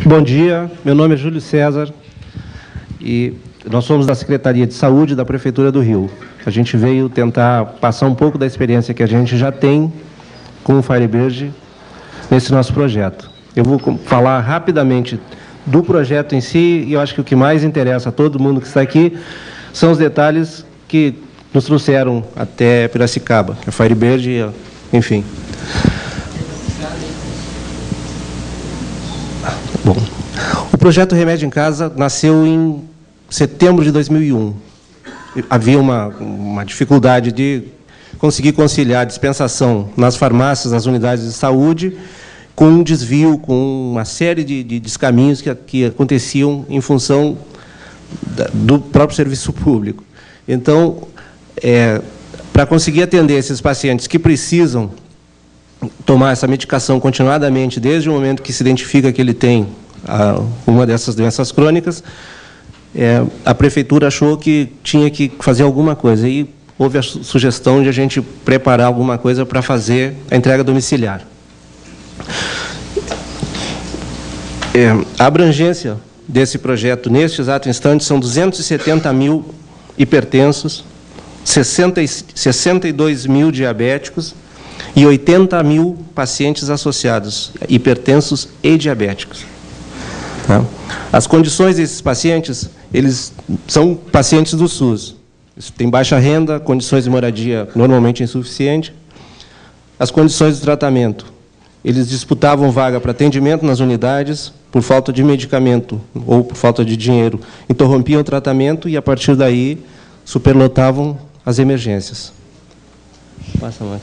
Bom dia, meu nome é Júlio César e nós somos da Secretaria de Saúde da Prefeitura do Rio. A gente veio tentar passar um pouco da experiência que a gente já tem com o Firebird nesse nosso projeto. Eu vou falar rapidamente do projeto em si e eu acho que o que mais interessa a todo mundo que está aqui são os detalhes que nos trouxeram até Piracicaba, a Firebird, enfim. Bom, o projeto Remédio em Casa nasceu em setembro de 2001. Havia uma dificuldade de conseguir conciliar a dispensação nas farmácias, nas unidades de saúde, com um desvio, com uma série de descaminhos que aconteciam em função do próprio serviço público. Então, para conseguir atender esses pacientes que precisam tomar essa medicação continuadamente, desde o momento que se identifica que ele tem uma dessas doenças crônicas, a Prefeitura achou que tinha que fazer alguma coisa. E houve a sugestão de a gente preparar alguma coisa para fazer a entrega domiciliar. A abrangência desse projeto, neste exato instante, são 270 mil hipertensos, 62 mil diabéticos e 80 mil pacientes associados, hipertensos e diabéticos. Tá? As condições desses pacientes, eles são pacientes do SUS. Eles têm baixa renda, condições de moradia normalmente insuficientes. As condições do tratamento, eles disputavam vaga para atendimento nas unidades, por falta de medicamento ou por falta de dinheiro, interrompiam o tratamento e, a partir daí, superlotavam as emergências. Passa mais.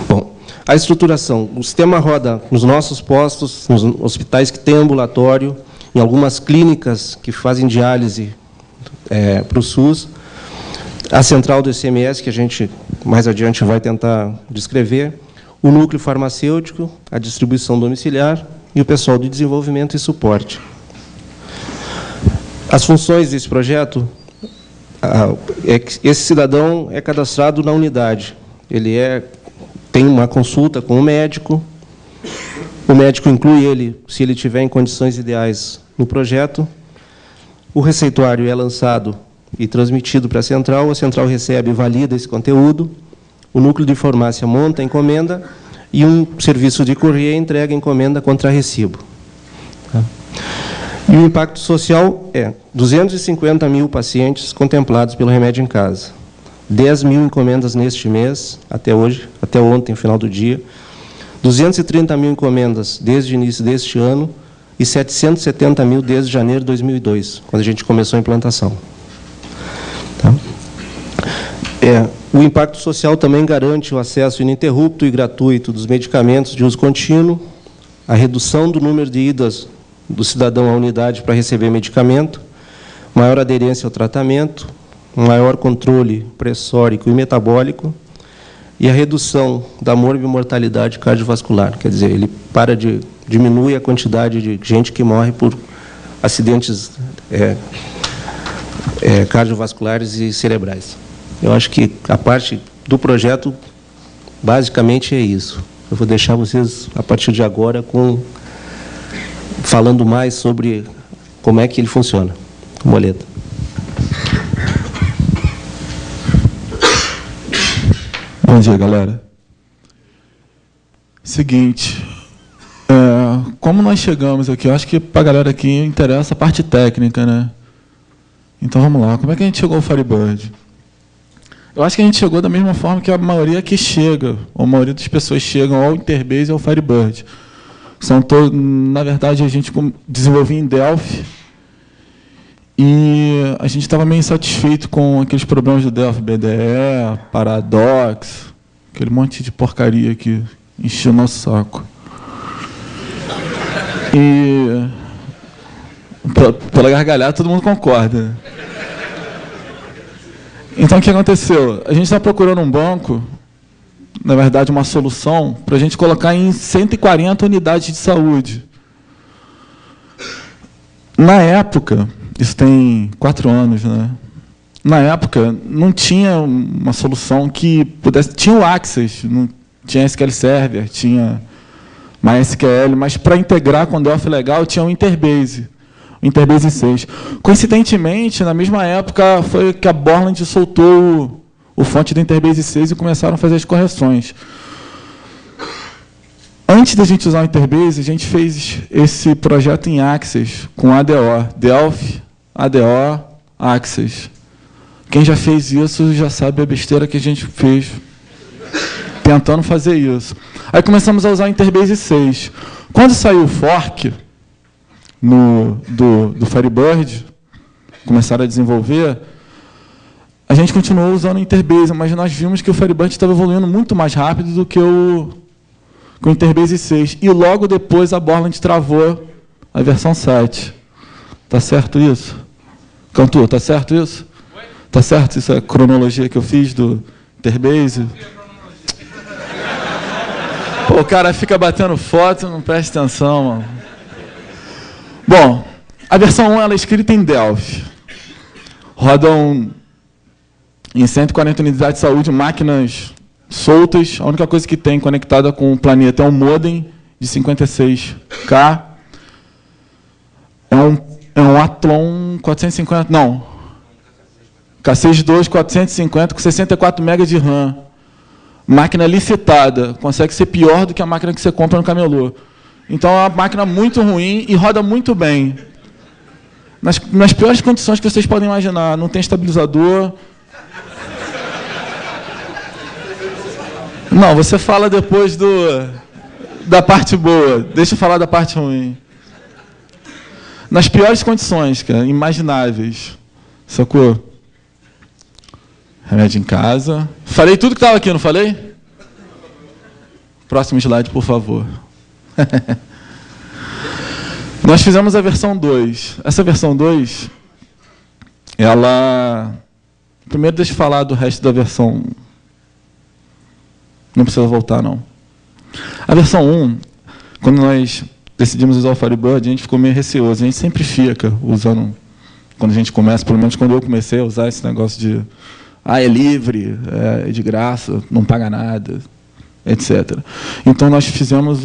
Bom, a estruturação. O sistema roda nos nossos postos, nos hospitais que têm ambulatório, em algumas clínicas que fazem diálise para o SUS, a central do ICMS, que a gente mais adiante vai tentar descrever, o núcleo farmacêutico, a distribuição domiciliar e o pessoal de desenvolvimento e suporte. As funções desse projeto, esse cidadão é cadastrado na unidade. Ele tem uma consulta com o médico inclui ele, se ele tiver em condições ideais, no projeto. O receituário é lançado e transmitido para a central recebe e valida esse conteúdo, o núcleo de farmácia monta a encomenda e um serviço de courier entrega a encomenda contra recibo. Tá? E o impacto social é 250 mil pacientes contemplados pelo Remédio em Casa, 10 mil encomendas neste mês, até hoje, até ontem, final do dia, 230 mil encomendas desde o início deste ano e 770 mil desde janeiro de 2002, quando a gente começou a implantação. Tá? O impacto social também garante o acesso ininterrupto e gratuito dos medicamentos de uso contínuo, a redução do número de idas do cidadão à unidade para receber medicamento, maior aderência ao tratamento, maior controle pressórico e metabólico e a redução da morbimortalidade cardiovascular. Quer dizer, ele diminui a quantidade de gente que morre por acidentes cardiovasculares e cerebrais. Eu acho que a parte do projeto, basicamente, é isso. Eu vou deixar vocês, a partir de agora, falando mais sobre como é que ele funciona. Moleta. Bom dia, galera. Seguinte, como nós chegamos aqui, eu acho que para a galera aqui interessa a parte técnica, né? Então, vamos lá. Como é que a gente chegou ao Firebird? Eu acho que a gente chegou da mesma forma que a maioria que chega, ou a maioria das pessoas chegam ao Interbase e ao Firebird. Na verdade, a gente desenvolveu em Delphi e a gente estava meio insatisfeito com aqueles problemas do Delphi, BDE, Paradox, aquele monte de porcaria que encheu o nosso saco. E, pela gargalhada, todo mundo concorda, né? Então, o que aconteceu? A gente está procurando um banco, na verdade, uma solução, para a gente colocar em 140 unidades de saúde. Na época, isso tem 4 anos, né? Na época, não tinha uma solução que pudesse... Tinha o Access, não tinha SQL Server, tinha MySQL, mas para integrar com Delphi legal tinha o Interbase 6. Coincidentemente, na mesma época, foi que a Borland soltou o fonte do Interbase 6 e começaram a fazer as correções. Antes da gente usar o Interbase, a gente fez esse projeto em Access, com ADO, Delphi, ADO, Access. Quem já fez isso já sabe a besteira que a gente fez tentando fazer isso. Aí começamos a usar o Interbase 6. Quando saiu o fork do Firebird, começaram a desenvolver, a gente continuou usando o Interbase, mas nós vimos que o Firebird estava evoluindo muito mais rápido do que o Interbase 6. E logo depois a Borland travou a versão 7. Tá certo isso? Cantor, tá certo isso? Tá certo isso? É a cronologia que eu fiz do Interbase? Pô, o cara fica batendo foto, não presta atenção, mano. Bom, a versão 1 ela é escrita em Delphi. Rodam em 140 unidades de saúde, máquinas soltas. A única coisa que tem conectada com o planeta é um modem de 56K. É um Athlon 450, não. K62 450 com 64 MB de RAM. Máquina licitada. Consegue ser pior do que a máquina que você compra no camelô. Então é uma máquina muito ruim e roda muito bem. Nas piores condições que vocês podem imaginar. Não tem estabilizador. Não, você fala depois da parte boa. Deixa eu falar da parte ruim. Nas piores condições, cara, imagináveis. Sacou? Remédio em casa. Falei tudo que estava aqui, não falei? Próximo slide, por favor. Nós fizemos a versão 2. Essa versão 2, ela... Primeiro, deixa eu falar do resto da versão. Não precisa voltar, não. A versão 1, quando nós decidimos usar o Firebird, a gente ficou meio receoso. A gente sempre fica usando, quando a gente começa, pelo menos quando eu comecei a usar esse negócio de é livre, é de graça, não paga nada, etc. Então, nós fizemos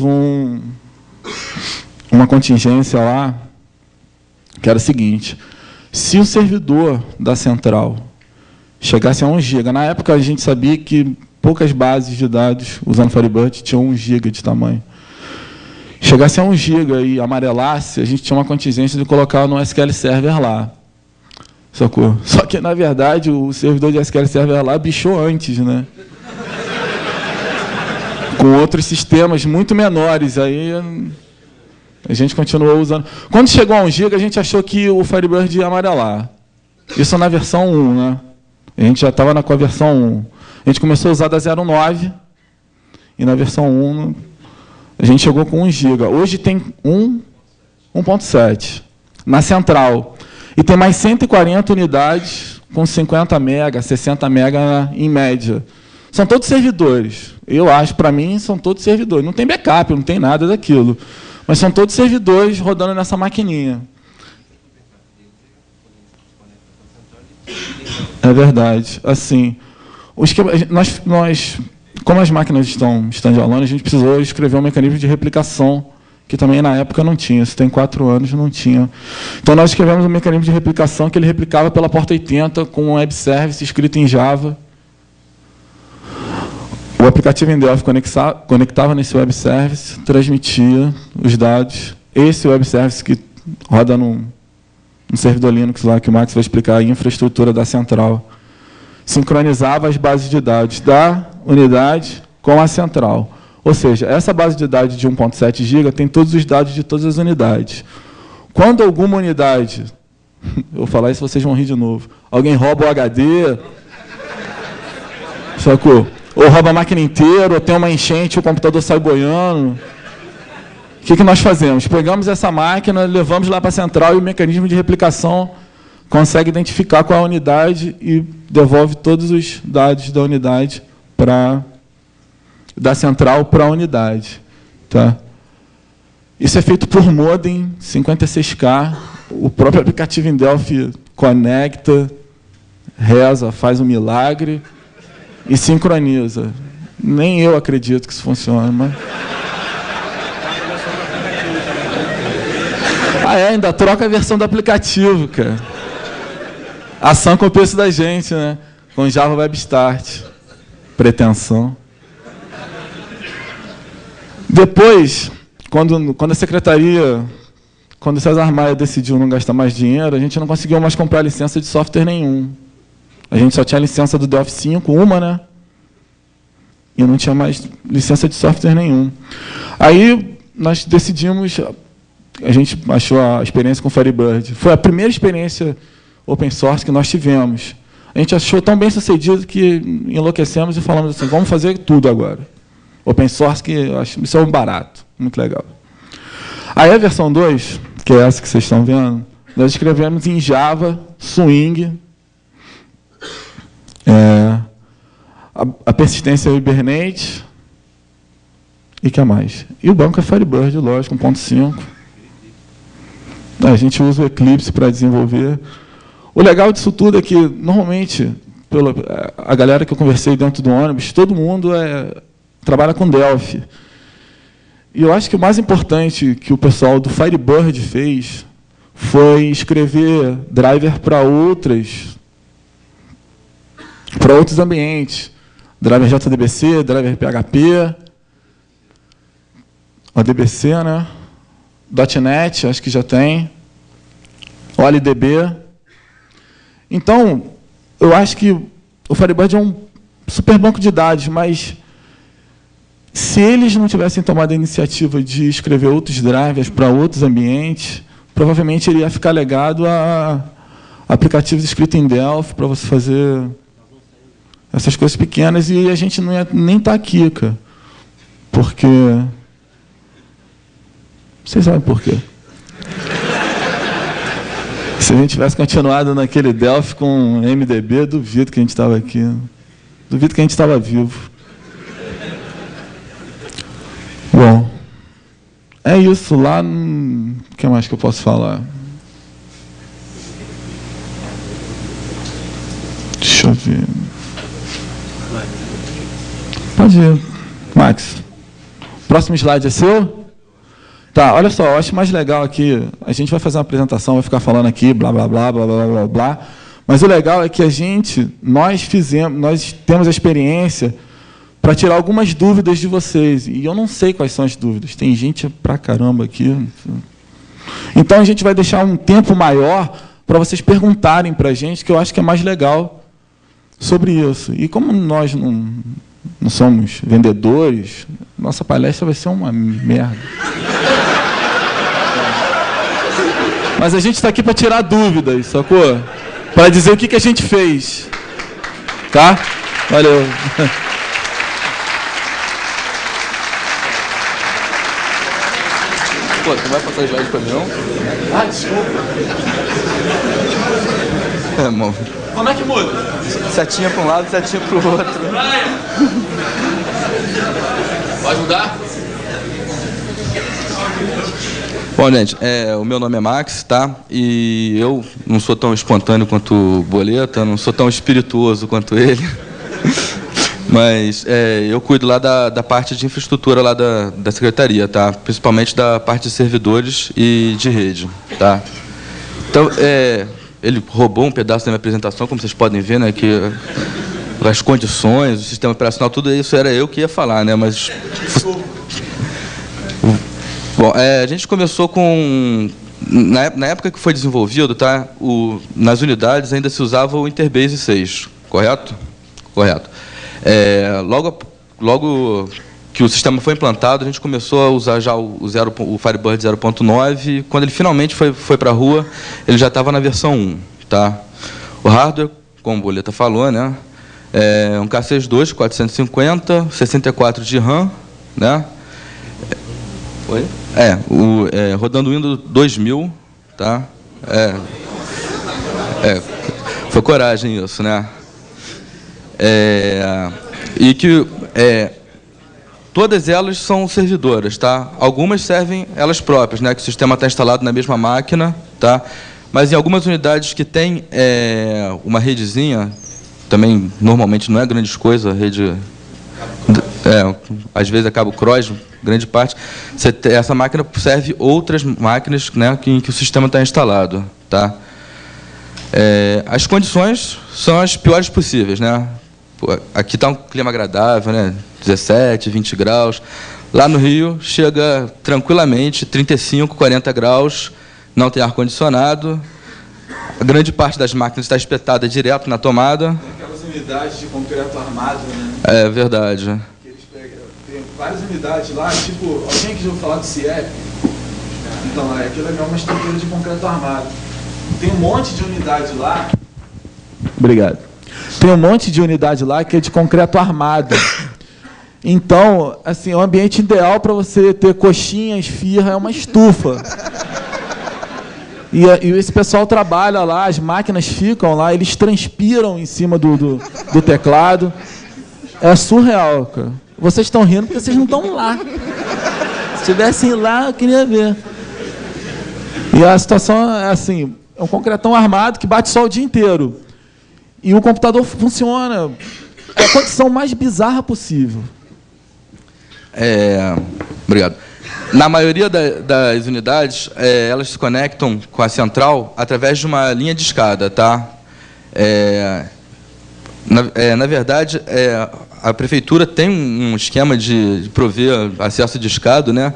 uma contingência lá, que era o seguinte: se o servidor da central chegasse a 1 GB, na época a gente sabia que poucas bases de dados usando Firebird tinham 1 GB de tamanho. Chegasse a 1 GB e amarelasse, a gente tinha uma contingência de colocar no SQL Server lá. Sacou? Só que, na verdade, o servidor de SQL Server lá bichou antes, né? Com outros sistemas muito menores. Aí a gente continuou usando. Quando chegou a 1 GB, a gente achou que o Firebird ia amarelar. Isso na versão 1, né? A gente já estava com a versão 1. A gente começou a usar da 09, e na versão 1 a gente chegou com 1 GB. Hoje tem 1.7 na central. E tem mais 140 unidades com 50 MB, 60 MB em média. São todos servidores. Eu acho, para mim, são todos servidores. Não tem backup, não tem nada daquilo. Mas são todos servidores rodando nessa maquininha. É verdade. Assim, como as máquinas estão standalone, a gente precisou escrever um mecanismo de replicação, que também na época não tinha. Isso tem 4 anos, não tinha. Então nós escrevemos um mecanismo de replicação que ele replicava pela porta 80 com um web service escrito em Java. O aplicativo em Delphi conectava nesse web service, transmitia os dados. Esse web service que roda num servidor Linux lá, que o Max vai explicar, a infraestrutura da central, sincronizava as bases de dados da unidade com a central. Ou seja, essa base de dados de 1.7 GB tem todos os dados de todas as unidades. Quando alguma unidade, eu vou falar isso, vocês vão rir de novo, alguém rouba o HD, sacou? Ou rouba a máquina inteira, ou tem uma enchente, o computador sai boiando. O que nós fazemos? Pegamos essa máquina, levamos lá para a central e o mecanismo de replicação consegue identificar qual é a unidade e devolve todos os dados da unidade da central para a unidade. Tá? Isso é feito por modem 56K. O próprio aplicativo em Delphi conecta, reza, faz um milagre e sincroniza. Nem eu acredito que isso funcione, mas... Ah, ainda troca a versão do aplicativo, cara. Ação com o preço da gente, né? Com Java Web Start. Pretensão. Depois, quando a secretaria, quando o César Maia decidiu não gastar mais dinheiro, a gente não conseguiu mais comprar licença de software nenhum. A gente só tinha licença do Delphi 5, uma, né? E não tinha mais licença de software nenhum. Aí nós decidimos, a gente achou a experiência com Firebird. Foi a primeira experiência open source que nós tivemos. A gente achou tão bem sucedido que enlouquecemos e falamos assim, vamos fazer tudo agora. Open source, que eu acho, isso é um barato, muito legal. Aí a versão 2, que é essa que vocês estão vendo, nós escrevemos em Java, Swing, a persistência é o Hibernate, e o que mais? E o banco é Firebird, lógico, 1.5. A gente usa o Eclipse para desenvolver. O legal disso tudo é que, normalmente, a galera que eu conversei dentro do ônibus, todo mundo trabalha com Delphi. E eu acho que o mais importante que o pessoal do Firebird fez foi escrever driver para outros ambientes. Driver JDBC, driver PHP, ODBC, né? .NET, acho que já tem. OLDB. Então, eu acho que o Firebird é um super banco de dados, mas se eles não tivessem tomado a iniciativa de escrever outros drivers para outros ambientes, provavelmente ele ia ficar legado a aplicativos escritos em Delphi para você fazer essas coisas pequenas e a gente não ia nem estar aqui, cara. Porque... Vocês sabem por quê. Se a gente tivesse continuado naquele Delphi com MDB, duvido que a gente estava aqui. Duvido que a gente estava vivo. Bom, é isso. Lá, o que mais que eu posso falar? Deixa eu ver. Pode ir. Max. Próximo slide é seu? Tá, olha só, eu acho mais legal aqui, a gente vai fazer uma apresentação, vai ficar falando aqui, blá, blá, blá, blá, blá, blá, blá, mas o legal é que nós temos a experiência para tirar algumas dúvidas de vocês, e eu não sei quais são as dúvidas, tem gente pra caramba aqui. Então, a gente vai deixar um tempo maior para vocês perguntarem para a gente, que eu acho que é mais legal sobre isso. E como nós não somos vendedores, nossa palestra vai ser uma merda. Mas a gente está aqui para tirar dúvidas, sacou? Para dizer o que a gente fez. Tá? Valeu. Pô, tu vai passar slide para mim, não? Ah, desculpa. Irmão. Como é que muda? Setinha para um lado, setinha para o outro. Pode mudar? Bom, gente, o meu nome é Max, tá? E eu não sou tão espontâneo quanto o Boleta, não sou tão espirituoso quanto ele. Mas eu cuido lá da parte de infraestrutura lá da secretaria, tá? Principalmente da parte de servidores e de rede, tá? Então, ele roubou um pedaço da minha apresentação, como vocês podem ver, né? Que as condições, o sistema operacional, tudo isso era eu que ia falar, né? Mas... Bom, a gente começou com... Na época que foi desenvolvido, tá? Nas unidades ainda se usava o Interbase 6, correto? Correto. Logo que o sistema foi implantado, a gente começou a usar já o Firebird 0.9. Quando ele finalmente foi para a rua, ele já estava na versão 1. Tá? O hardware, como o Boleta falou, né? Um K62 450, 64 de RAM, né? Oi? Rodando Windows 2000, tá? Foi coragem isso, né? E que todas elas são servidoras, tá? Algumas servem elas próprias, né? Que o sistema está instalado na mesma máquina, tá? Mas em algumas unidades que tem uma redezinha, também normalmente não é grande coisa, a rede, às vezes acaba o cross, grande parte. Essa máquina serve outras máquinas, né, em que o sistema está instalado. Tá? As condições são as piores possíveis. Né? Aqui está um clima agradável, né? 17, 20 graus. Lá no Rio chega tranquilamente 35, 40 graus, não tem ar-condicionado. A grande parte das máquinas está espetada direto na tomada. Tem aquelas unidades de concreto armado, né? É verdade. Que eles pegam, tem várias unidades lá, tipo, alguém que já ouviu falar do CIEP? Então, aquilo é uma estrutura de concreto armado. Tem um monte de unidade lá. Obrigado. Tem um monte de unidade lá que é de concreto armado. Então, assim, o ambiente ideal para você ter coxinha, esfirra, é uma estufa. E esse pessoal trabalha lá, as máquinas ficam lá, eles transpiram em cima do teclado. É surreal, cara. Vocês estão rindo porque vocês não estão lá. Se estivessem lá, eu queria ver. E a situação é assim, é um concretão armado que bate só o dia inteiro. E o computador funciona. É a condição mais bizarra possível. Obrigado. Na maioria das unidades, elas se conectam com a central através de uma linha de escada. Tá? Na verdade, a prefeitura tem um esquema de prover acesso de escada, né?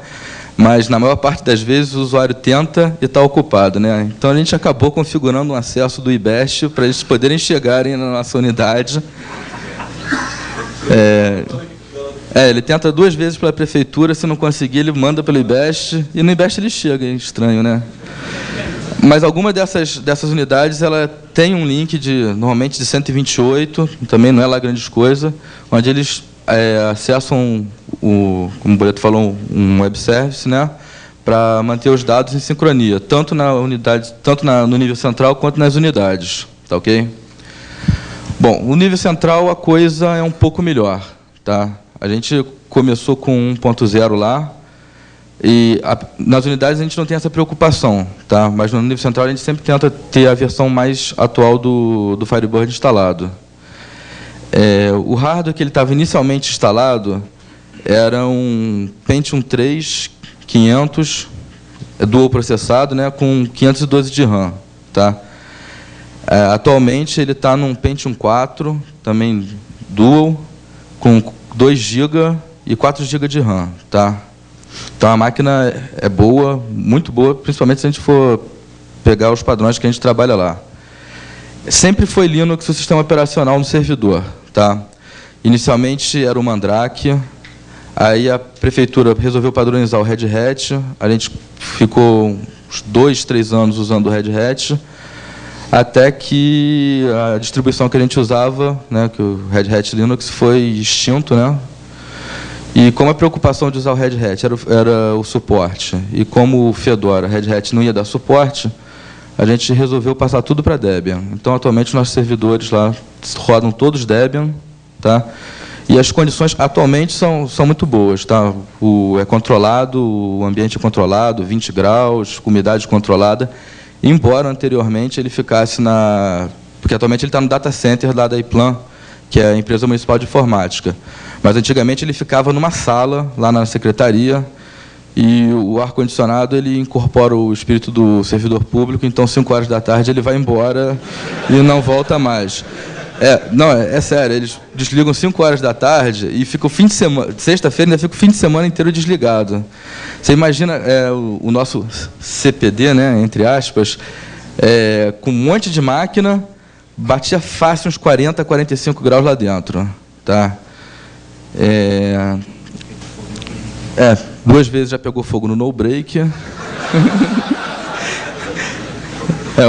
Mas, na maior parte das vezes, o usuário tenta e está ocupado. Né? Então, a gente acabou configurando um acesso do IBEST para eles poderem chegarem na nossa unidade. Ele tenta 2 vezes pela prefeitura, se não conseguir, ele manda pelo IBEST, e no IBEST ele chega, é estranho, né? Mas alguma dessas unidades, ela tem um link, normalmente de 128, também não é lá grande coisa, onde eles acessam, como o Boleto falou, um web service, né? Para manter os dados em sincronia, tanto no nível central quanto nas unidades. Tá ok? Bom, no nível central a coisa é um pouco melhor. Tá? A gente começou com 1.0 lá, e nas unidades a gente não tem essa preocupação, tá? Mas no nível central a gente sempre tenta ter a versão mais atual do Firebird instalado. O hardware que ele estava inicialmente instalado era um Pentium 3 500, dual processado, né, com 512 de RAM. Tá? Atualmente ele está num Pentium 4, também dual, com 2 GB e 4 GB de RAM. Tá? Então a máquina é boa, muito boa, principalmente se a gente for pegar os padrões que a gente trabalha lá. Sempre foi Linux o sistema operacional no servidor. Tá? Inicialmente era o Mandrake, aí a prefeitura resolveu padronizar o Red Hat, a gente ficou uns 2, 3 anos usando o Red Hat, até que a distribuição que a gente usava, né, que o Red Hat Linux, foi extinto, né? E como a preocupação de usar o Red Hat era o suporte, e como o Fedora, Red Hat, não ia dar suporte, a gente resolveu passar tudo para Debian. Então, atualmente, nossos servidores lá rodam todos Debian, tá? E as condições atualmente são muito boas, tá? É controlado, o ambiente é controlado, 20 graus, com umidade controlada, embora anteriormente ele ficasse porque atualmente ele está no data center lá da Iplan, que é a empresa municipal de informática. Mas antigamente ele ficava numa sala lá na secretaria, e o ar-condicionado ele incorpora o espírito do servidor público, então 5 horas da tarde ele vai embora e não volta mais. É sério, eles desligam 5 horas da tarde e fica o fim de semana, sexta-feira ainda fica o fim de semana inteiro desligado. Você imagina o nosso CPD, né, entre aspas, com um monte de máquina, batia fácil uns 40, 45 graus lá dentro. Tá? 2 vezes já pegou fogo no no-break.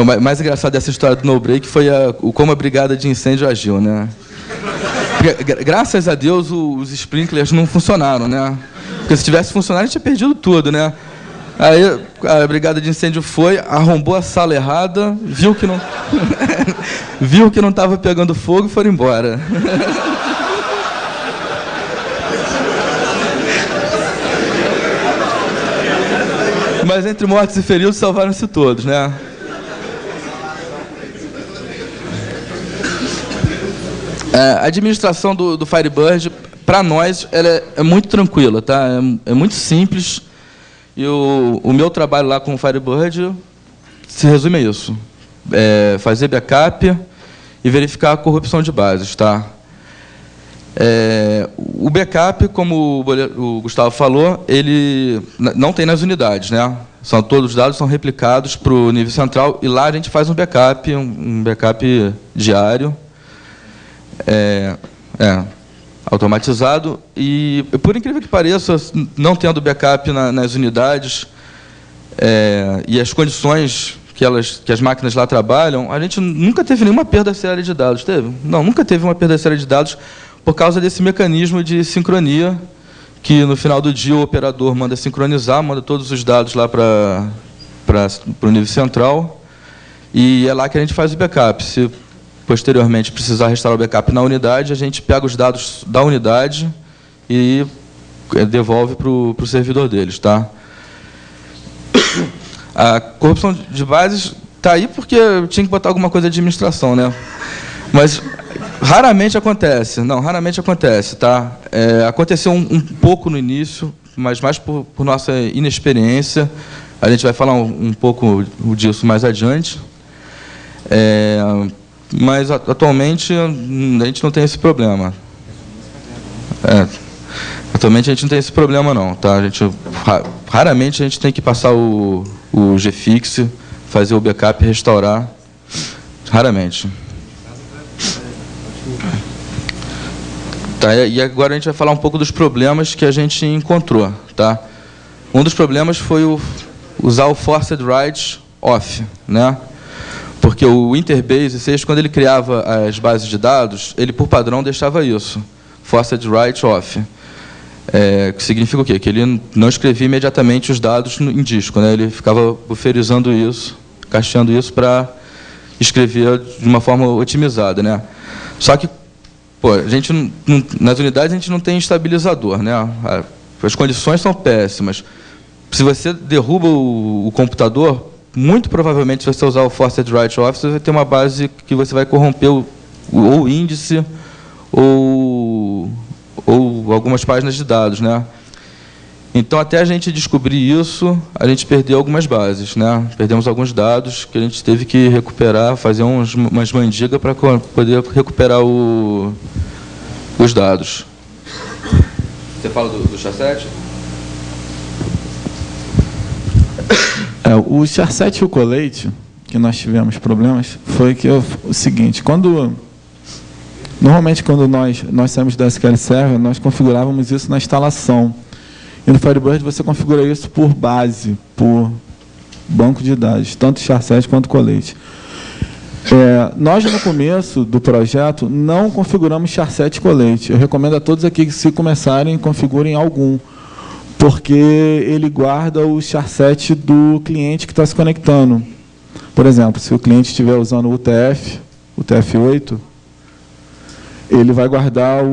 O mais engraçado dessa história do no-break foi como a brigada de incêndio agiu, né? Graças a Deus os sprinklers não funcionaram, né? Porque se tivesse funcionado, a gente tinha perdido tudo, né? Aí a brigada de incêndio foi, arrombou a sala errada, viu que não estava pegando fogo e foram embora. Mas entre mortos e feridos salvaram-se todos, né? A administração do Firebird para nós, ela é muito tranquila, tá? É muito simples. E o meu trabalho lá com o Firebird se resume a isso. Fazer backup e verificar a corrupção de bases, tá? O backup, como o Gustavo falou, ele não tem nas unidades, né? Todos os dados são replicados para o nível central e lá a gente faz um backup diário, automatizado. E, por incrível que pareça, não tendo backup nas unidades e as condições que as máquinas lá trabalham, a gente nunca teve nenhuma perda séria de dados. Teve? Não, nunca teve uma perda séria de dados por causa desse mecanismo de sincronia, que no final do dia o operador manda sincronizar, manda todos os dados lá para o nível central, e é lá que a gente faz o backup. Se posteriormente precisar restaurar o backup na unidade, a gente pega os dados da unidade e devolve para o servidor deles, tá? A corrupção de bases está aí porque eu tinha que botar alguma coisa de administração, né? Mas raramente acontece. Não, raramente acontece, tá? Aconteceu um pouco no início, mas mais por nossa inexperiência. A gente vai falar um pouco disso mais adiante. Mas atualmente a gente não tem esse problema. Atualmente a gente não tem esse problema não, tá? Raramente a gente tem que passar o GFix, fazer o backup e restaurar. Raramente. Tá, e agora a gente vai falar um pouco dos problemas que a gente encontrou, tá? Um dos problemas foi usar o Forced Write Off, né? Porque o Interbase 6, quando ele criava as bases de dados, ele, por padrão, deixava isso, Forced Write Off. Que significa o quê? Que ele não escrevia imediatamente os dados em disco, né? Ele ficava bufferizando isso, cacheando isso para escrever de uma forma otimizada, né? Só que, a gente nas unidades a gente não tem estabilizador, né? As condições são péssimas. Se você derruba o computador, muito provavelmente, se você usar o Forced Write Off, você vai ter uma base que você vai corromper o índice ou algumas páginas de dados, né? Então, até a gente descobrir isso, a gente perdeu algumas bases, né? Perdemos alguns dados que a gente teve que recuperar, fazer umas mandigas para poder recuperar os dados. Você fala do char7? O char7 e o colate, que nós tivemos problemas, foi que o seguinte, normalmente quando nós saímos da SQL Server, nós configurávamos isso na instalação. E no Firebird você configura isso por base, por banco de dados, tanto char7 quanto colate. Nós, no começo do projeto, não configuramos char7 e colate. Eu recomendo a todos aqui que, se começarem, configurem algum, porque ele guarda o char7 do cliente que está se conectando. Por exemplo, se o cliente estiver usando o UTF-8, ele vai guardar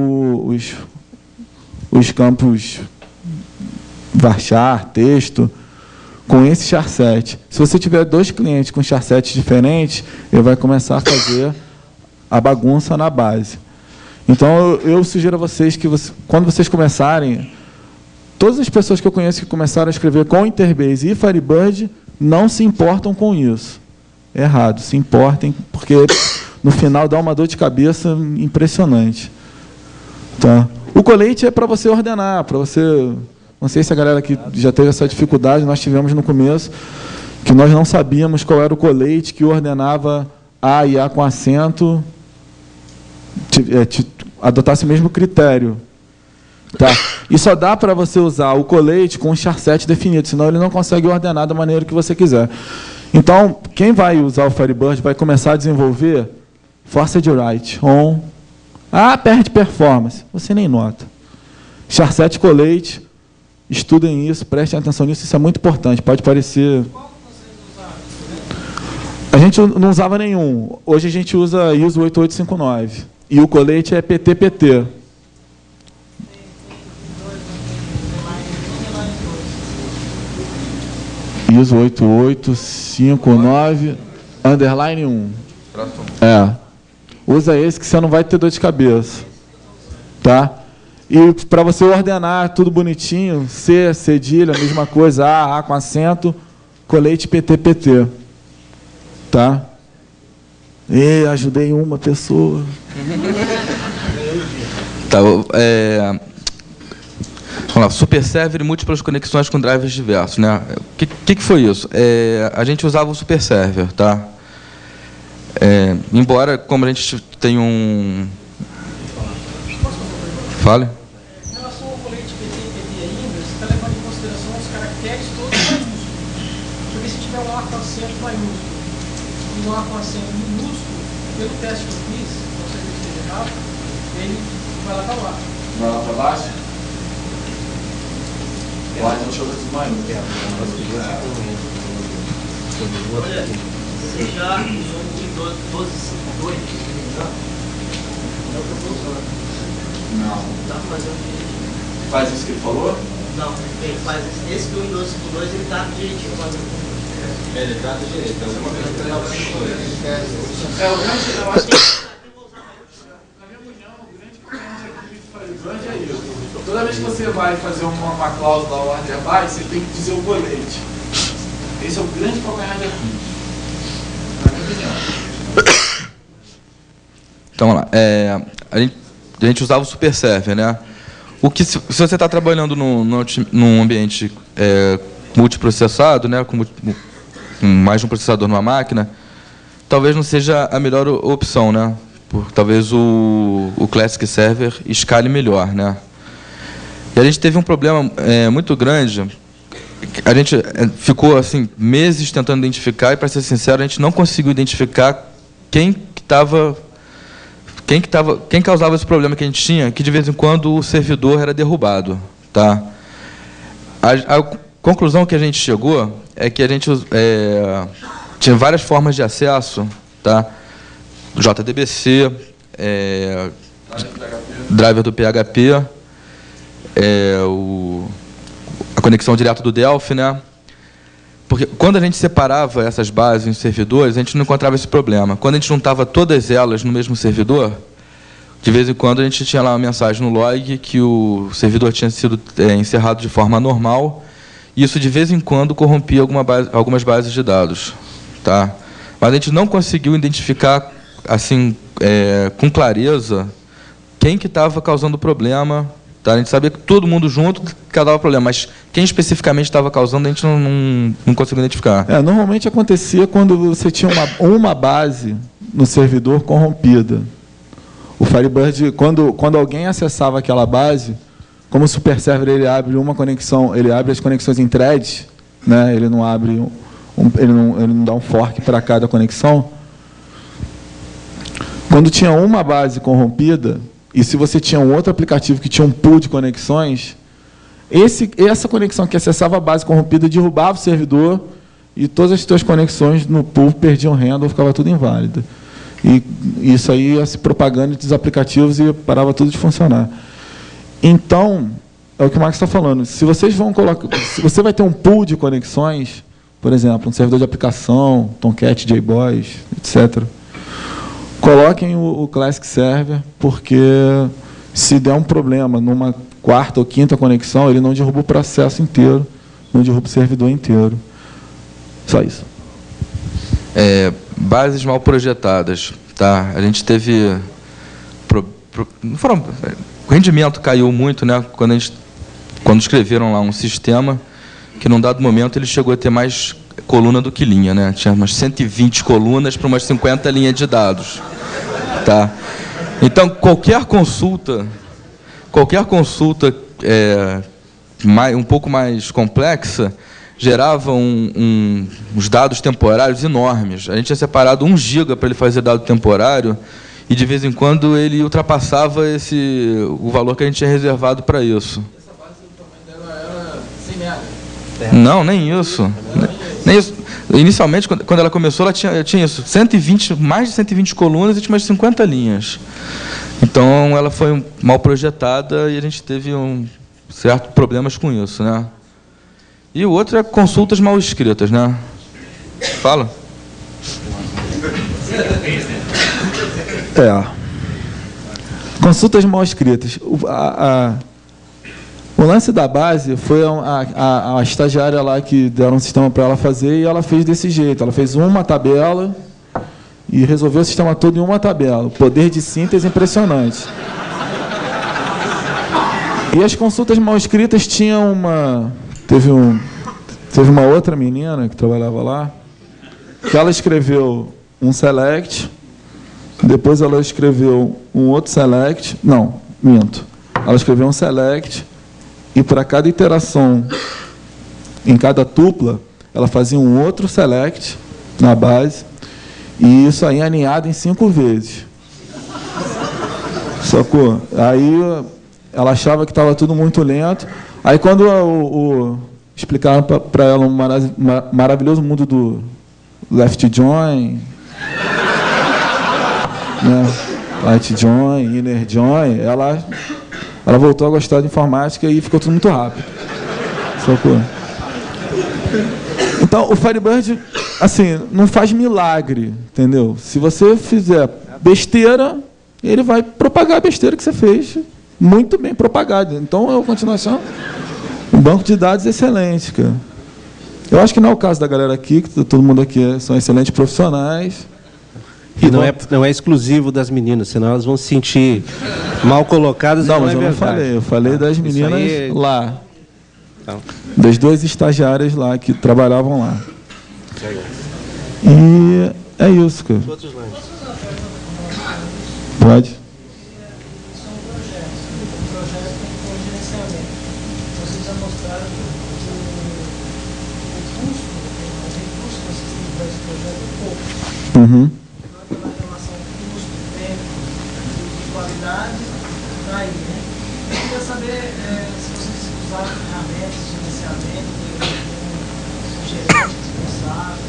os campos varchar, texto, com esse char7. Se você tiver dois clientes com char7 diferentes, ele vai começar a fazer a bagunça na base. Então, eu sugiro a vocês que, quando vocês começarem, todas as pessoas que eu conheço que começaram a escrever com Interbase e Firebird não se importam com isso. É errado, se importem, porque no final dá uma dor de cabeça impressionante. Tá? O colate é para você ordenar, para você... Não sei se a galera aqui já teve essa dificuldade, nós tivemos no começo, que nós não sabíamos qual era o colate que ordenava A e A com acento, adotasse o mesmo critério. Tá? E só dá para você usar o colate com o char7 definido, senão ele não consegue ordenar da maneira que você quiser. Então, quem vai usar o Firebird vai começar a desenvolver Forced Write on. Perde performance. Você nem nota. Char7 e colate, estudem isso, prestem atenção nisso, isso é muito importante. Pode parecer... A gente não usava nenhum. Hoje a gente usa ISO 8859. E o colate é PTPT. ISO 8859, underline 1. Usa esse que você não vai ter dor de cabeça. Tá? E para você ordenar tudo bonitinho, C, cedilha, mesma coisa, A com acento, colete PT, PT. Tá? E ajudei uma pessoa. Tá, vamos lá, super server e múltiplas conexões com drivers diversos, né? O que foi isso? A gente usava o super server, tá? Embora, como a gente tem um... Fale. Em relação ao colete PT e PT ainda, você está levando em consideração os caracteres todos maiúsculos. Porque se tiver um A com acento maiúsculo e um A com acento minúsculo, pelo teste que eu fiz, não sei se esteja errado, ele vai lá para baixo. Vai lá para baixo? Lá a gente usa esse maiúsculo. Olha, você já usou o Windows 12.5.2? É o que eu estou usando. Não. Tá fazendo direitinho. Faz isso que ele falou? Não, ele faz esse do Windows 5.2, ele tá direitinho fazendo. Ele está do direito. O grande, eu acho que, na minha opinião, o grande problema do Firebird é isso. Toda vez que você vai fazer uma cláusula order by, você tem que dizer o colete. Esse é o grande calcanhar de Aquiles, na minha opinião. Então, vamos lá. A gente usava o super server, né? Se você está trabalhando num ambiente multiprocessado, né, com mais de um processador numa máquina, talvez não seja a melhor opção, né? Talvez o Classic Server escale melhor, né? E a gente teve um problema muito grande. A gente ficou assim meses tentando identificar e, para ser sincero, a gente não conseguiu identificar quem causava esse problema que a gente tinha, que de vez em quando o servidor era derrubado, tá? A conclusão que a gente chegou é que a gente tinha várias formas de acesso, tá? JDBC, driver do PHP, a conexão direta do Delphi, né? Porque quando a gente separava essas bases em servidores, a gente não encontrava esse problema. Quando a gente juntava todas elas no mesmo servidor, de vez em quando a gente tinha lá uma mensagem no log que o servidor tinha sido encerrado de forma anormal, e isso de vez em quando corrompia algumas bases de dados, tá? Mas a gente não conseguiu identificar assim com clareza quem que estava causando o problema. Tá? A gente sabia que todo mundo junto causava problema, mas quem especificamente estava causando, a gente não conseguiu identificar. Normalmente acontecia quando você tinha uma base no servidor corrompida. O Firebird, quando alguém acessava aquela base, como o super server ele abre uma conexão, ele abre as conexões em threads, né? Ele não abre ele não dá um fork para cada conexão. Quando tinha uma base corrompida, e se você tinha um outro aplicativo que tinha um pool de conexões, essa conexão que acessava a base corrompida derrubava o servidor e todas as suas conexões no pool perdiam renda, ficava tudo inválida. E isso aí ia se propagando entre os aplicativos e parava tudo de funcionar. Então, é o que o Marcos está falando. Se vocês vão colocar, se você vai ter um pool de conexões, por exemplo, um servidor de aplicação, Tomcat, JBoss, etc., coloquem o Classic Server, porque se der um problema numa quarta ou quinta conexão, ele não derruba o processo inteiro, não derruba o servidor inteiro. Só isso. Bases mal projetadas, tá? A gente teve o rendimento caiu muito, né? Quando escreveram lá um sistema que num dado momento ele chegou a ter mais coluna do que linha, né? Tinha umas 120 colunas para umas 50 linhas de dados, tá? Então qualquer consulta um pouco mais complexa gerava uns dados temporários enormes. A gente tinha separado 1 GB para ele fazer dado temporário e de vez em quando ele ultrapassava o valor que a gente tinha reservado para isso. Essa base, o tamanho dela era 100 MB. Não, nem isso. Nem isso. Inicialmente, quando ela começou, ela tinha isso, mais de 120 colunas e tinha mais de 50 linhas. Então, ela foi mal projetada e a gente teve certos problemas com isso, né? E o outro é consultas mal escritas, né? Fala. Consultas mal escritas. O lance da base foi a estagiária lá que deram um sistema para ela fazer, e ela fez desse jeito. Ela fez uma tabela e resolveu o sistema todo em uma tabela. O poder de síntese impressionante. E as consultas mal escritas tinham uma... Teve uma outra menina que trabalhava lá, que ela escreveu um select, depois ela escreveu um outro select, não, minto. Ela escreveu um select, e para cada iteração, em cada tupla, ela fazia um outro select na base, e isso aí aninhado em 5 vezes. Sacou? Aí ela achava que estava tudo muito lento. Aí quando explicaram para ela um maravilhoso mundo do left join, né? Right join, inner join, ela voltou a gostar de informática e ficou tudo muito rápido. Sacou? Então, o Firebird, assim, não faz milagre, entendeu? Se você fizer besteira, ele vai propagar a besteira que você fez, muito bem propagado. Então, eu continuo achando um banco de dados excelente, cara. Eu acho que não é o caso da galera aqui, que todo mundo aqui são excelentes profissionais. E não é exclusivo das meninas, senão elas vão se sentir mal colocadas. Não, mas eu não falei. Eu falei das meninas lá. Então. Das 2 estagiárias lá que trabalhavam lá. E é isso, cara. Outros lances. Pode? Uhum. Eu queria saber se vocês usaram ferramentas de gerenciamento, gerente responsável,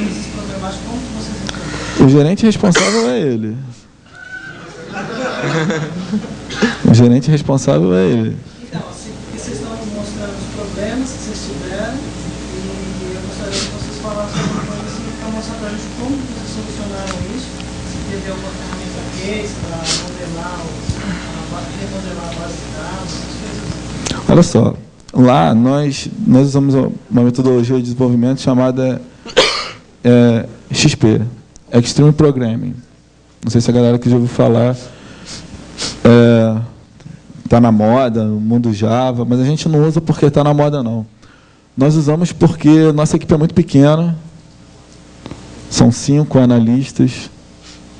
esses problemáticos, como que vocês entenderam? O gerente responsável é ele. O gerente responsável é ele. Então, vocês estão mostrando os problemas que vocês tiveram, e eu gostaria que vocês falassem alguma coisa assim, para mostrar para a gente como vocês solucionaram isso, se teve alguma ferramenta case para remodelar a base de dados, essas coisas. Olha só, lá nós usamos uma metodologia de desenvolvimento chamada XP, Extreme Programming. Não sei se a galera que já ouviu falar está na moda, no mundo Java, mas a gente não usa porque está na moda, não. Nós usamos porque nossa equipe é muito pequena, são 5 analistas,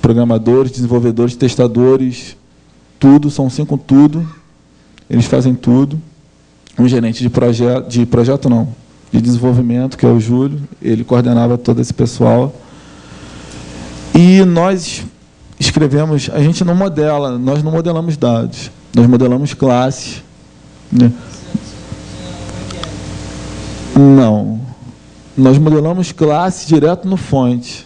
programadores, desenvolvedores, testadores, tudo, são 5 tudo, eles fazem tudo. Um gerente de projeto não, de desenvolvimento, que é o Júlio, ele coordenava todo esse pessoal. E nós escrevemos, a gente não modela, nós não modelamos dados, nós modelamos classes. Né? Não, nós modelamos classe direto no fonte.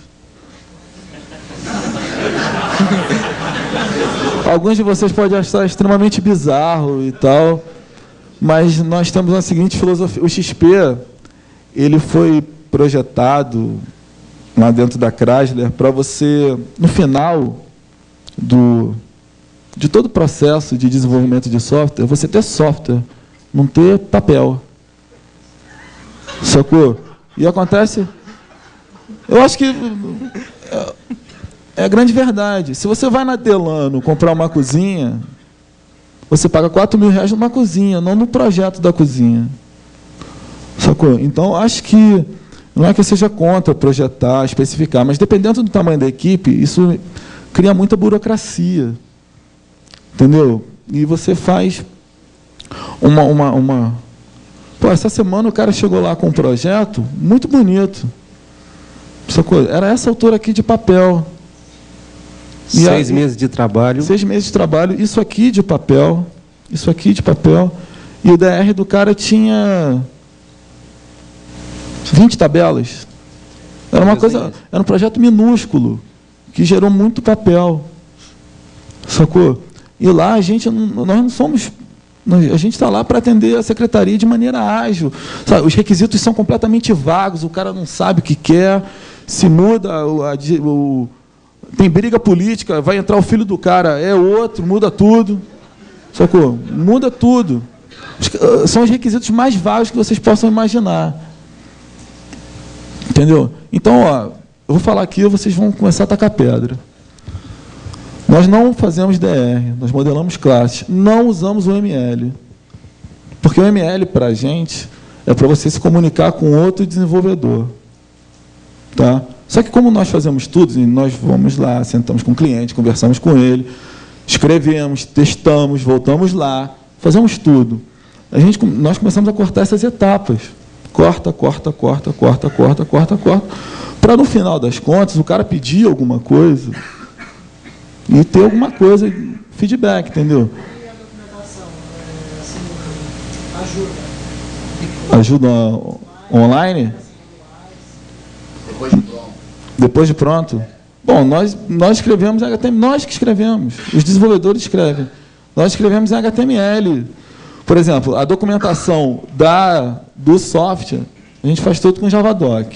Alguns de vocês podem achar extremamente bizarro e tal, mas nós temos a seguinte filosofia. O XP, ele foi projetado lá dentro da Chrysler para você, no final de todo o processo de desenvolvimento de software, você ter software, não ter papel. Sacou? E acontece... Eu acho que... É a grande verdade. Se você vai na Delano comprar uma cozinha, você paga R$4.000 numa cozinha, não no projeto da cozinha. Sacou? Então, acho que não é que eu seja contra projetar, especificar, mas dependendo do tamanho da equipe, isso cria muita burocracia. Entendeu? E você faz uma... Pô, essa semana o cara chegou lá com um projeto muito bonito. Sacou? Era essa altura aqui de papel. 6 meses de trabalho. 6 meses de trabalho, isso aqui de papel, isso aqui de papel. E o DR do cara tinha 20 tabelas. Era uma coisa, era um projeto minúsculo, que gerou muito papel. Sacou? E lá a gente, nós não somos... A gente está lá para atender a secretaria de maneira ágil. Sabe, os requisitos são completamente vagos, o cara não sabe o que quer, se muda tem briga política, vai entrar o filho do cara, é outro, muda tudo. Sacou? Muda tudo. São os requisitos mais vagos que vocês possam imaginar. Entendeu? Então, ó, eu vou falar aqui, vocês vão começar a tacar pedra. Nós não fazemos DR, nós modelamos classes, não usamos o ML. Porque o ML, para a gente, é para você se comunicar com outro desenvolvedor. Tá? Só que como nós fazemos tudo, nós vamos lá, sentamos com o cliente, conversamos com ele, escrevemos, testamos, voltamos lá, fazemos tudo. Nós começamos a cortar essas etapas. Corta, para no final das contas o cara pedir alguma coisa e ter alguma coisa, feedback, entendeu? E a documentação, assim, ajuda online? Depois de pronto? Bom, nós escrevemos em HTML, nós que escrevemos, os desenvolvedores escrevem. Nós escrevemos em HTML. Por exemplo, a documentação do software, a gente faz tudo com Javadoc.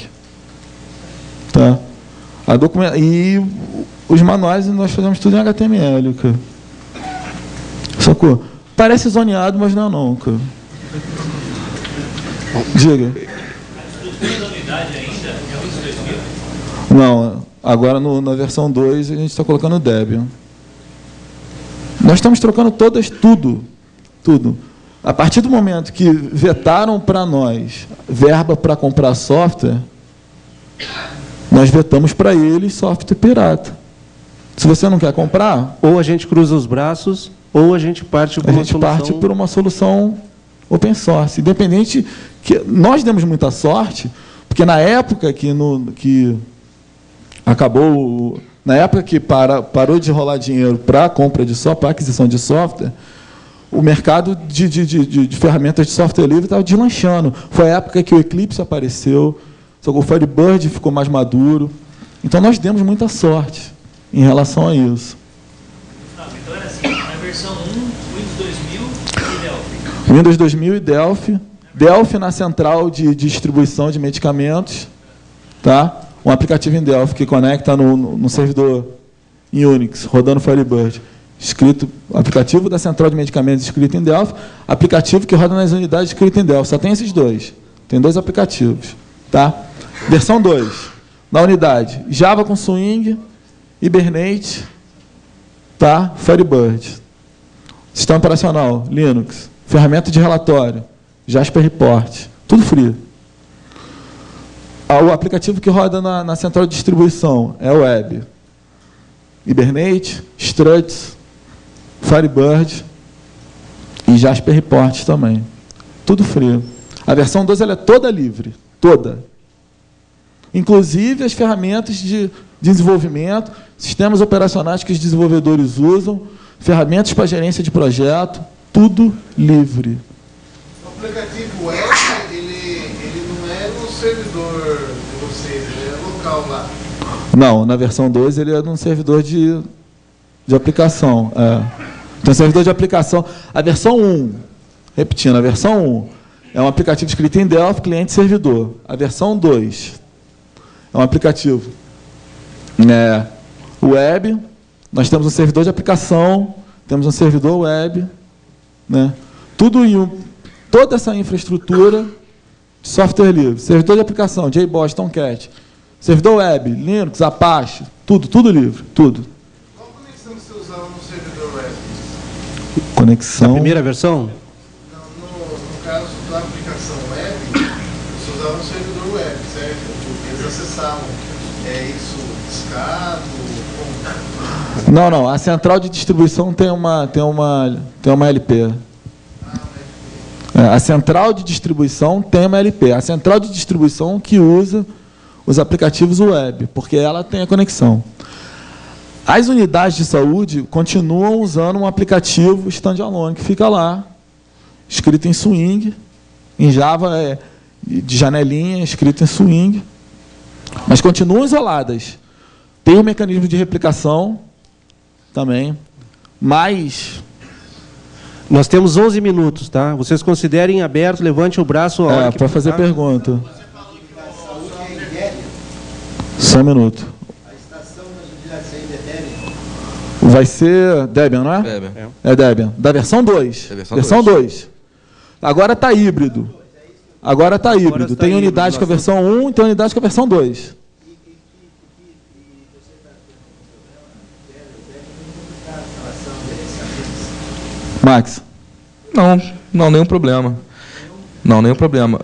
Tá? E os manuais nós fazemos tudo em HTML. Cara. Sacou? Parece zoneado, mas não é não, cara. Diga. Não, agora na versão 2 a gente está colocando Debian. Nós estamos trocando tudo. A partir do momento que vetaram para nós verba para comprar software, nós vetamos para eles software pirata. Se você não quer comprar, ou a gente cruza os braços, ou a gente parte por uma solução open source. Independente que nós demos muita sorte, porque na época que acabou, na época que parou de rolar dinheiro para a compra de software, para a aquisição de software, o mercado de ferramentas de software livre estava deslanchando. Foi a época que o Eclipse apareceu, o Firebird ficou mais maduro. Então, nós demos muita sorte em relação a isso. Então, era assim, na versão 1, Windows 2000 e Delphi. Windows 2000 e Delphi. Delphi na central de distribuição de medicamentos. Tá? Um aplicativo em Delphi que conecta no servidor em Unix, rodando Firebird. Aplicativo da central de medicamentos escrito em Delphi, aplicativo que roda nas unidades escrito em Delphi. Só tem esses dois. Tem 2 aplicativos. Tá? Versão 2. Na unidade, Java com Swing, Hibernate, tá? Firebird. Sistema operacional, Linux. Ferramenta de relatório, Jasper Report. Tudo frio. O aplicativo que roda na central de distribuição é o Web. Hibernate, Struts, Firebird e Jasper Report também. Tudo frio. A versão 2 ela é toda livre. Toda. Inclusive as ferramentas de desenvolvimento, sistemas operacionais que os desenvolvedores usam, ferramentas para gerência de projeto, tudo livre. O aplicativo web, ele não é no servidor de vocês, ele é local lá. Não, na versão 2 ele é num servidor de aplicação. Então, servidor de aplicação. A versão 1, repetindo, a versão 1 é um aplicativo escrito em Delphi, cliente e servidor. A versão 2 é um aplicativo web. Nós temos um servidor de aplicação, temos um servidor web. Né? Toda essa infraestrutura de software livre. Servidor de aplicação, JBoss, Tomcat. Servidor web, Linux, Apache, tudo livre, tudo. Qual conexão você usava no servidor web? Conexão... Na primeira versão? Não, no caso da aplicação web, você usava no servidor web, certo? Eles acessavam isso discado? Como? Não. A central de distribuição tem uma LP. A central de distribuição tem uma LP. A central de distribuição que usa os aplicativos web, porque ela tem a conexão. As unidades de saúde continuam usando um aplicativo standalone, que fica lá, escrito em Swing, em Java de janelinha, escrito em Swing, mas continuam isoladas. Tem um mecanismo de replicação também, mas... Nós temos 11 minutos, tá? Vocês considerem aberto, levante o braço... para fazer pergunta. Só um minuto. A estação da jubilação Vai ser Debian, não é? Debian. É Debian. Da versão 2. É versão 2. Agora está híbrido. Agora está híbrido. Tem unidade com a versão 1 e tem unidade com a versão 2. Max? Não, nenhum problema. Não, nenhum problema.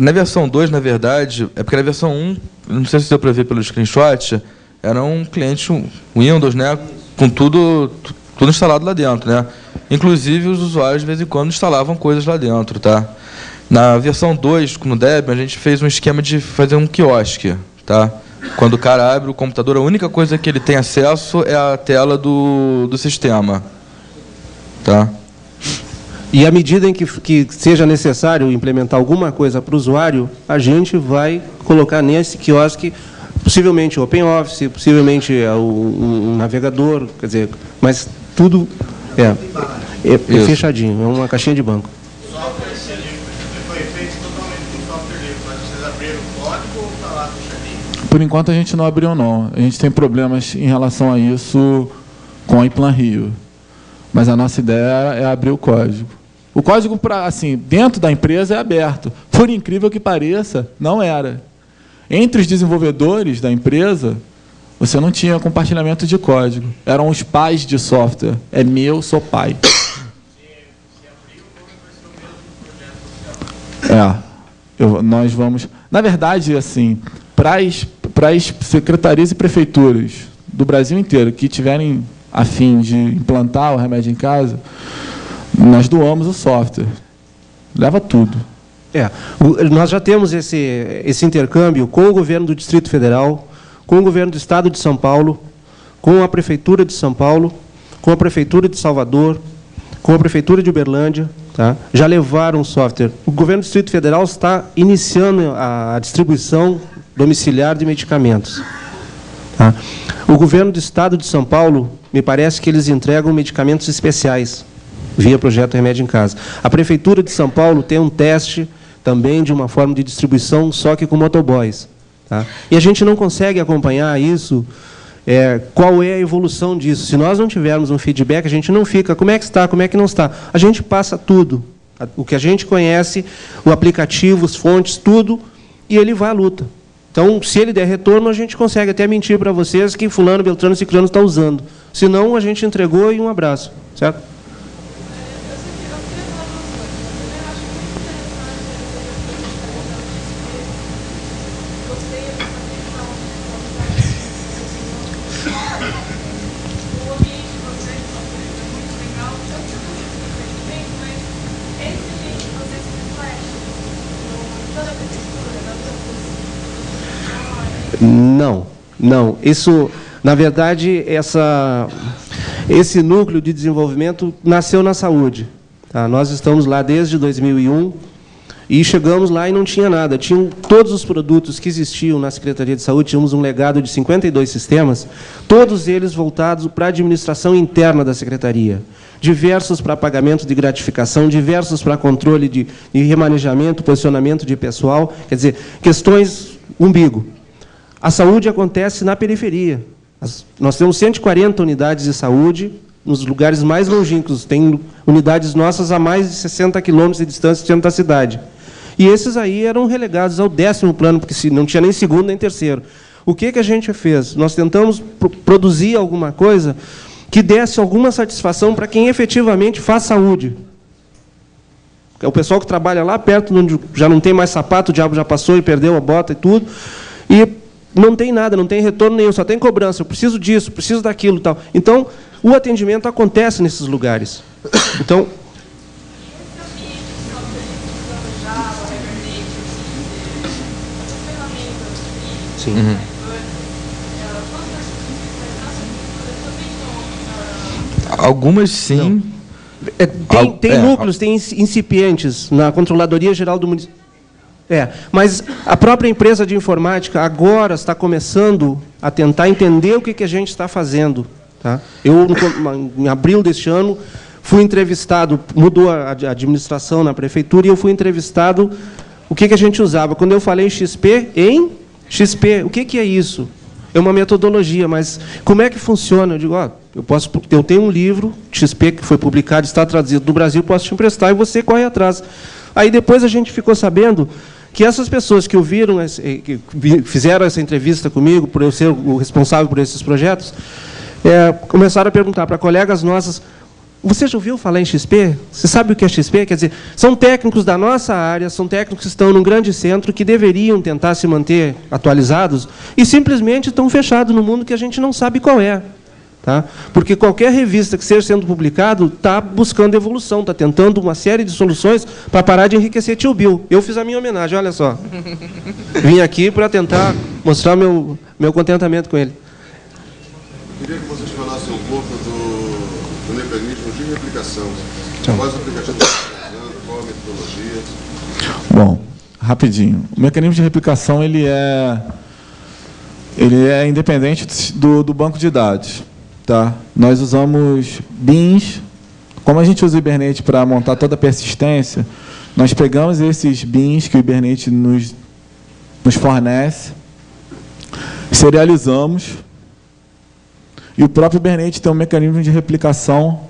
Na versão 2, na verdade, é porque na versão 1, não sei se deu para ver pelo screenshot, era um cliente Windows, né, com tudo instalado lá dentro, né? Inclusive, os usuários, de vez em quando, instalavam coisas lá dentro, tá? Na versão 2, no Debian, a gente fez um esquema de fazer um quiosque, tá? Quando o cara abre o computador, a única coisa que ele tem acesso é a tela do sistema, tá? E à medida em que seja necessário implementar alguma coisa para o usuário, a gente vai colocar nesse quiosque, possivelmente o OpenOffice, possivelmente um navegador, quer dizer, mas tudo é fechadinho, é uma caixinha de banco. O software foi feito totalmente com software livre, mas vocês abriram o código ou está lá fechadinho? Por enquanto a gente não abriu, não. A gente tem problemas em relação a isso com a Implan Rio. Mas a nossa ideia é abrir o código. O código, assim, dentro da empresa é aberto. Por incrível que pareça, não era. Entre os desenvolvedores da empresa, você não tinha compartilhamento de código. Eram os pais de software. É meu, sou pai. Nós vamos... Na verdade, assim, para as secretarias e prefeituras do Brasil inteiro que tiverem a fim de implantar o Remédio em Casa, nós doamos o software. Leva tudo. Nós já temos esse intercâmbio com o governo do Distrito Federal, com o governo do Estado de São Paulo, com a Prefeitura de São Paulo, com a Prefeitura de Salvador, com a Prefeitura de Uberlândia. Tá? Já levaram o software. O governo do Distrito Federal está iniciando a distribuição domiciliar de medicamentos. Tá? O governo do Estado de São Paulo, me parece que eles entregam medicamentos especiais via projeto Remédio em Casa. A Prefeitura de São Paulo tem um teste também de uma forma de distribuição, só que com motoboys. Tá? E a gente não consegue acompanhar isso, qual é a evolução disso. Se nós não tivermos um feedback, a gente não fica, como é que está, como é que não está. A gente passa tudo, o que a gente conhece, o aplicativo, as fontes, tudo, e ele vai à luta. Então, se ele der retorno, a gente consegue até mentir para vocês que fulano, beltrano, ciclano está usando. Senão, a gente entregou e um abraço. Certo? Não. Isso, na verdade, esse núcleo de desenvolvimento nasceu na saúde. Tá? Nós estamos lá desde 2001 e chegamos lá e não tinha nada. Tinham todos os produtos que existiam na Secretaria de Saúde, tínhamos um legado de 52 sistemas, todos eles voltados para a administração interna da Secretaria. Diversos para pagamento de gratificação, diversos para controle de remanejamento, posicionamento de pessoal, quer dizer, questões umbigo. A saúde acontece na periferia. Nós temos 140 unidades de saúde nos lugares mais longínquos. Tem unidades nossas a mais de 60 quilômetros de distância do centro da cidade. E esses aí eram relegados ao 10º plano, porque não tinha nem segundo nem terceiro. O que a gente fez? Nós tentamos produzir alguma coisa que desse alguma satisfação para quem efetivamente faz saúde. É o pessoal que trabalha lá perto, onde já não tem mais sapato, o diabo já passou e perdeu a bota e tudo. E não tem nada, não tem retorno nenhum, só tem cobrança. Eu preciso disso, preciso daquilo e tal. Então, o atendimento acontece nesses lugares. Então, sim. Uhum. Algumas sim. Tem núcleos, tem incipientes na Controladoria Geral do Município. Mas a própria empresa de informática agora está começando a tentar entender o que a gente está fazendo. Tá? Eu, em abril deste ano, fui entrevistado, mudou a administração na prefeitura, e eu fui entrevistado o que a gente usava. Quando eu falei XP, o que é isso? É uma metodologia, mas como é que funciona? Eu digo, Eu tenho um livro XP que foi publicado, está traduzido no Brasil, posso te emprestar e você corre atrás. Aí depois a gente ficou sabendo que essas pessoas que ouviram, que fizeram essa entrevista comigo, por eu ser o responsável por esses projetos, começaram a perguntar para colegas nossas: você já ouviu falar em XP? Você sabe o que é XP? Quer dizer, são técnicos da nossa área, são técnicos que estão num grande centro, que deveriam tentar se manter atualizados e simplesmente estão fechados no mundo que a gente não sabe qual é. Tá? Porque qualquer revista que esteja sendo publicado está buscando evolução, está tentando uma série de soluções para parar de enriquecer tio Bill. Eu fiz a minha homenagem, olha só. Vim aqui para tentar mostrar meu contentamento com ele. Queria que vocês falassem um pouco do mecanismo de replicação. Quais aplicativos estão usando, qual a metodologia? Bom, rapidinho. O mecanismo de replicação ele é independente do banco de dados. Tá? Nós usamos bins. Como a gente usa o Hibernate para montar toda a persistência, nós pegamos esses bins que o Hibernate nos fornece, serializamos, e o próprio Hibernate tem um mecanismo de replicação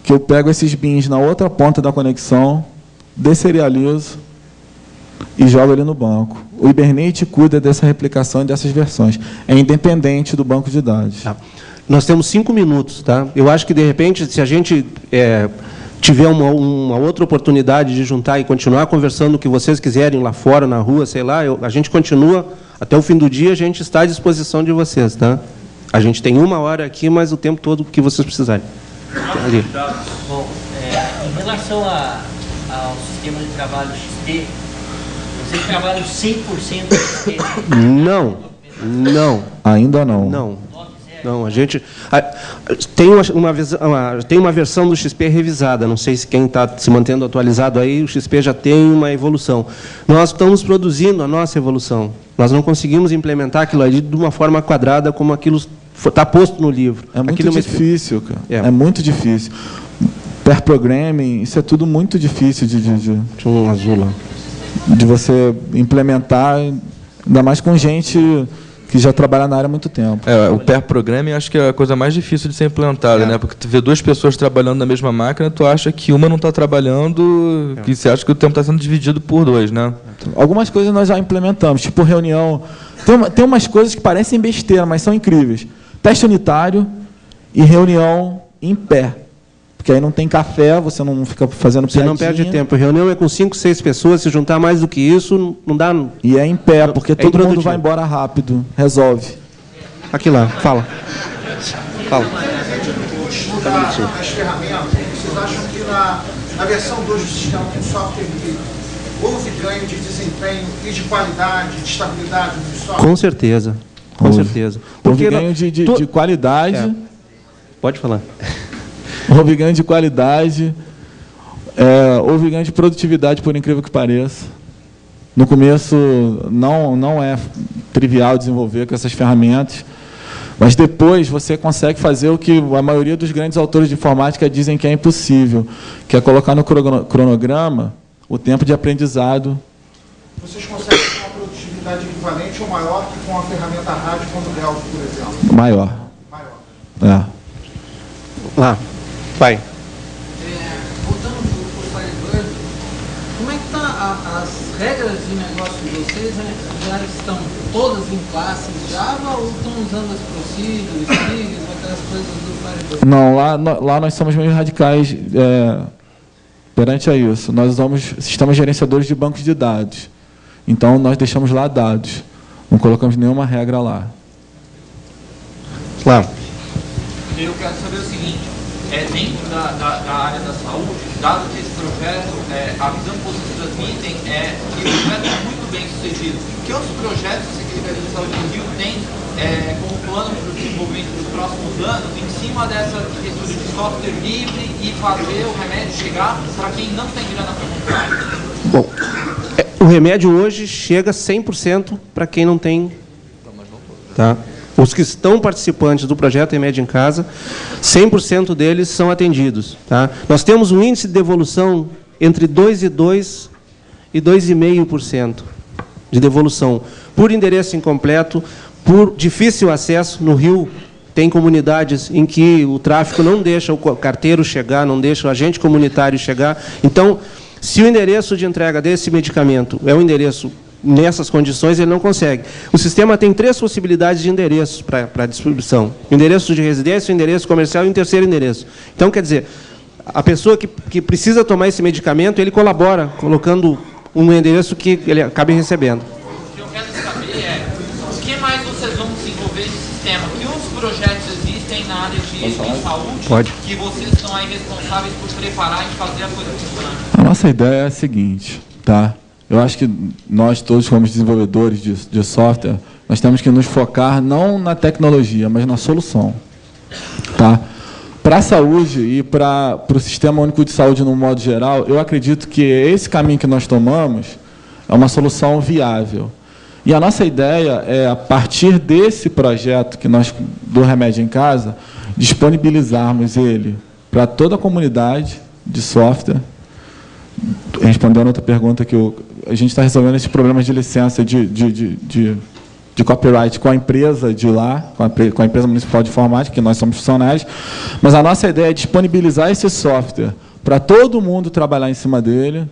que eu pego esses bins na outra ponta da conexão, desserializo e jogo ele no banco. O Hibernate cuida dessa replicação e dessas versões. É independente do banco de dados. Tá. Nós temos 5 minutos. Tá? Eu acho que, de repente, se a gente tiver uma outra oportunidade de juntar e continuar conversando o que vocês quiserem lá fora, na rua, sei lá, a gente continua até o fim do dia, a gente está à disposição de vocês. Tá? A gente tem 1 hora aqui, mas o tempo todo que vocês precisarem. Ali. Bom, em relação ao sistema de trabalho XP, vocês trabalham 100% XP? Não. Ainda não. Não, a gente tem uma versão do XP revisada. Não sei se quem está se mantendo atualizado aí, o XP já tem uma evolução. Nós estamos produzindo a nossa evolução. Nós não conseguimos implementar aquilo ali de uma forma quadrada como aquilo está posto no livro. É muito difícil, cara. É muito difícil. Pair programming, isso é tudo muito difícil Tinha um azul lá. De você implementar, ainda mais com gente que já trabalha na área há muito tempo. O pair programming acho que é a coisa mais difícil de ser implantada, né? Porque tu vê 2 pessoas trabalhando na mesma máquina, tu acha que uma não está trabalhando, que você acha que o tempo está sendo dividido por 2, né? Algumas coisas nós já implementamos, tipo reunião. Tem umas coisas que parecem besteira, mas são incríveis. Teste unitário e reunião em pé. Porque aí não tem café, você não fica fazendo piadinha. Você não perde tempo. Reunião é com 5, 6 pessoas, se juntar mais do que isso, não dá... E é em pé, porque todo mundo vai embora rápido. Resolve. Aqui lá, fala. As ferramentas, vocês acham que na versão 2 do sistema com software livre, houve ganho de desempenho e de qualidade, de estabilidade do software? Com certeza. Houve ganho de qualidade. Pode falar. Houve ganho de qualidade, houve ganho de produtividade, por incrível que pareça. No começo não é trivial desenvolver com essas ferramentas, mas depois você consegue fazer o que a maioria dos grandes autores de informática dizem que é impossível, que é colocar no cronograma o tempo de aprendizado. Vocês conseguem ter uma produtividade equivalente ou maior que com a ferramenta rádio como o Delphi, por exemplo? Maior. Lá. Vai. Voltando para o Firebird, como é que está as regras de negócio de vocês? Já estão todas em classes Java ou estão usando as procedures, triggers, aquelas coisas do Firebird? Não, lá nós somos meio radicais perante a isso. Nós usamos sistemas gerenciadores de bancos de dados. Então, nós deixamos lá dados. Não colocamos nenhuma regra lá. Lá. Eu quero saber o seguinte, dentro da área da saúde, dado que esse projeto, a visão que vocês transmitem é que o projeto é muito bem sucedido. Que outros projetos a Secretaria de Saúde do Rio tem como plano para o desenvolvimento dos próximos anos, em cima dessa questão de software livre e fazer o remédio chegar para quem não tem grana para comprar? Bom, o remédio hoje chega 100% para quem não tem... Tá? Os que estão participantes do projeto Remédio em Casa, 100% deles são atendidos. Tá? Nós temos um índice de devolução entre 2,2% e 2,5% de devolução, por endereço incompleto, por difícil acesso. No Rio tem comunidades em que o tráfico não deixa o carteiro chegar, não deixa o agente comunitário chegar. Então, se o endereço de entrega desse medicamento é o endereço nessas condições, ele não consegue. O sistema tem 3 possibilidades de endereços para a distribuição. O endereço de residência, o endereço comercial e um terceiro endereço. Então, quer dizer, a pessoa que precisa tomar esse medicamento, ele colabora, colocando um endereço que ele acabe recebendo. O que eu quero saber é, o que mais vocês vão desenvolver nesse sistema? Que outros projetos existem na área de saúde que vocês estão aí responsáveis por preparar e fazer a coisa funcionar? A nossa ideia é a seguinte, tá? Eu acho que nós todos, como desenvolvedores de software, nós temos que nos focar não na tecnologia, mas na solução. Tá? Para a saúde e para o Sistema Único de Saúde, no modo geral, eu acredito que esse caminho que nós tomamos é uma solução viável. E a nossa ideia é, a partir desse projeto que nós, do Remédio em Casa, disponibilizarmos ele para toda a comunidade de software. Respondendo outra pergunta, que a gente está resolvendo esses problemas de licença de copyright com a empresa de lá, com a empresa municipal de informática, que nós somos funcionários, mas a nossa ideia é disponibilizar esse software para todo mundo trabalhar em cima dele,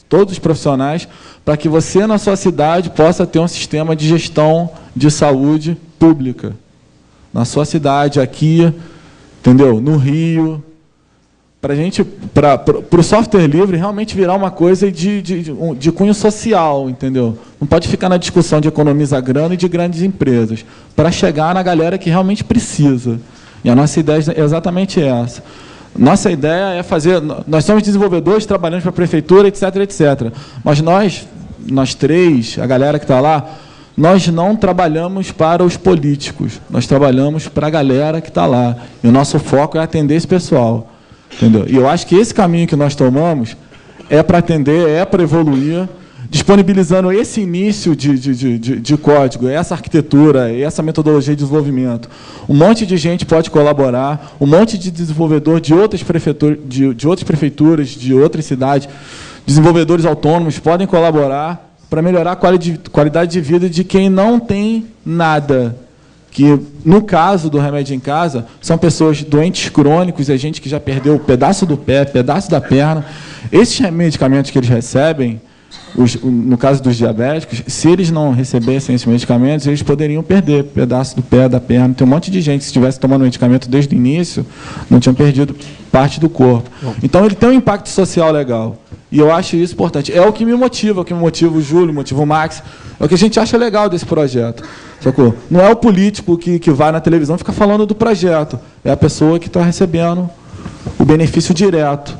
todos os profissionais, para que você, na sua cidade, possa ter um sistema de gestão de saúde pública. Na sua cidade, aqui, entendeu? No Rio, para o software livre realmente virar uma coisa de cunho social, entendeu? Não pode ficar na discussão de economizar grana e de grandes empresas, para chegar na galera que realmente precisa. E a nossa ideia é exatamente essa. Nossa ideia é fazer... Nós somos desenvolvedores, trabalhamos para a prefeitura, etc, etc. Mas nós três, a galera que está lá, nós não trabalhamos para os políticos, nós trabalhamos para a galera que está lá. E o nosso foco é atender esse pessoal. Entendeu? E eu acho que esse caminho que nós tomamos é para atender, é para evoluir, disponibilizando esse início de código, essa arquitetura, essa metodologia de desenvolvimento. Um monte de gente pode colaborar, um monte de desenvolvedor de outras prefeituras, de outras cidades, desenvolvedores autônomos podem colaborar para melhorar a qualidade de vida de quem não tem nada. Que, no caso do Remédio em Casa, são pessoas doentes crônicos, é gente que já perdeu um pedaço do pé, pedaço da perna. Esses medicamentos que eles recebem, no caso dos diabéticos, se eles não recebessem esses medicamentos, eles poderiam perder pedaço do pé, da perna. Tem um monte de gente que, se estivesse tomando medicamento desde o início, não tinham perdido parte do corpo. Então, ele tem um impacto social legal. E eu acho isso importante. É o que me motiva, o Júlio, motiva o Max. É o que a gente acha legal desse projeto. Sacou? Não é o político que vai na televisão e fica falando do projeto. É a pessoa que está recebendo o benefício direto,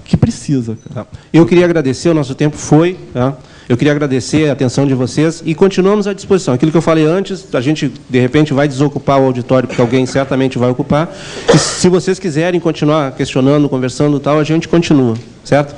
que precisa. Cara. Eu queria agradecer, o nosso tempo foi. Tá? Eu queria agradecer a atenção de vocês e continuamos à disposição. Aquilo que eu falei antes, a gente, de repente, vai desocupar o auditório, porque alguém certamente vai ocupar. E se vocês quiserem continuar questionando, conversando e tal, a gente continua. Certo?